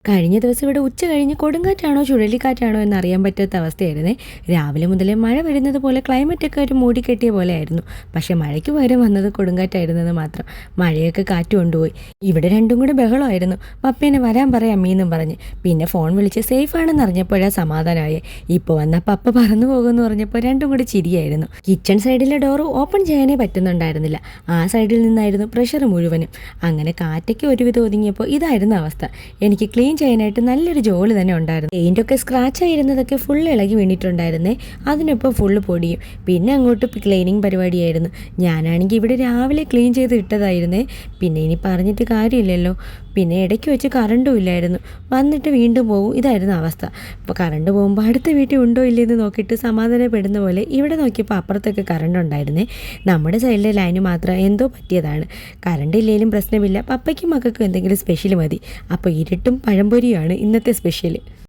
കഴിഞ്ഞ ദിവസം ഇവിടെ ഉച്ച കഴിഞ്ഞ് കൊടുങ്കാറ്റാണോ ചുഴലിക്കാറ്റാണോ എന്നറിയാൻ പറ്റാത്ത അവസ്ഥയായിരുന്നേ. രാവിലെ മുതലേ മഴ വരുന്നത് പോലെ ക്ലൈമറ്റൊക്കെ ഒരു മൂടിക്കെട്ടിയ പോലെ ആയിരുന്നു. പക്ഷേ മഴയ്ക്ക് പകരം വന്നത് കൊടുങ്കാറ്റായിരുന്നെന്ന് മാത്രം. മഴയൊക്കെ കാറ്റ് കൊണ്ടുപോയി. ഇവിടെ രണ്ടും കൂടി ബഹളമായിരുന്നു. പപ്പേനെ വരാൻ പറയാം അമ്മീന്നും പറഞ്ഞ്. പിന്നെ ഫോൺ വിളിച്ച് സേഫ് ആണെന്ന് അറിഞ്ഞപ്പോഴാണ് സമാധാനമായേ. ഇപ്പോൾ വന്ന പപ്പ പറന്നു പോകുമെന്ന് പറഞ്ഞപ്പോൾ രണ്ടും കൂടി ചിരിയായിരുന്നു. കിച്ചൺ സൈഡിലെ ഡോറ് ഓപ്പൺ ചെയ്യാനേ പറ്റുന്നുണ്ടായിരുന്നില്ല. ആ സൈഡിൽ നിന്നായിരുന്നു പ്രഷർ മുഴുവനും. അങ്ങനെ കാറ്റയ്ക്ക് ഒരുവിധം ഒതുങ്ങിയപ്പോൾ ഇതായിരുന്നു അവസ്ഥ. എനിക്ക് ക്ലീൻ ചെയ്യാനായിട്ട് നല്ലൊരു ജോലി തന്നെ ഉണ്ടായിരുന്നു. പെയിൻ്റൊക്കെ സ്ക്രാച്ച് ആയിരുന്നതൊക്കെ ഫുൾ ഇളകി വീണിട്ടുണ്ടായിരുന്നേ. അതിനൊപ്പം ഫുള്ള് പൊടിയും. പിന്നെ അങ്ങോട്ട് ക്ലീനിങ് പരിപാടിയായിരുന്നു. ഞാനാണെങ്കിൽ ഇവിടെ രാവിലെ ക്ലീൻ ചെയ്ത് ഇട്ടതായിരുന്നേ. പിന്നെ ഇനി പറഞ്ഞിട്ട് കാര്യമില്ലല്ലോ. പിന്നെ ഇടയ്ക്ക് വെച്ച് കറണ്ടും ഇല്ലായിരുന്നു. വന്നിട്ട് വീണ്ടും പോകും, ഇതായിരുന്നു അവസ്ഥ. അപ്പോൾ കറണ്ട് പോകുമ്പോൾ അടുത്ത വീട്ടിൽ ഉണ്ടോ ഇല്ലയെന്ന് നോക്കിയിട്ട് സമാധാനപ്പെടുന്ന പോലെ ഇവിടെ നോക്കിയപ്പോൾ അപ്പുറത്തൊക്കെ കറണ്ട് ഉണ്ടായിരുന്നേ. നമ്മുടെ സൈഡിലെ ലൈന് മാത്രം എന്തോ പറ്റിയതാണ്. കറണ്ട് ഇല്ലെങ്കിലും പ്രശ്നമില്ല. പപ്പയ്ക്കും മക്കൾക്കും എന്തെങ്കിലും സ്പെഷ്യൽ മതി. അപ്പോൾ ഇരുട്ടും പഴംപൊരിയാണ് ഇന്നത്തെ സ്പെഷ്യൽ.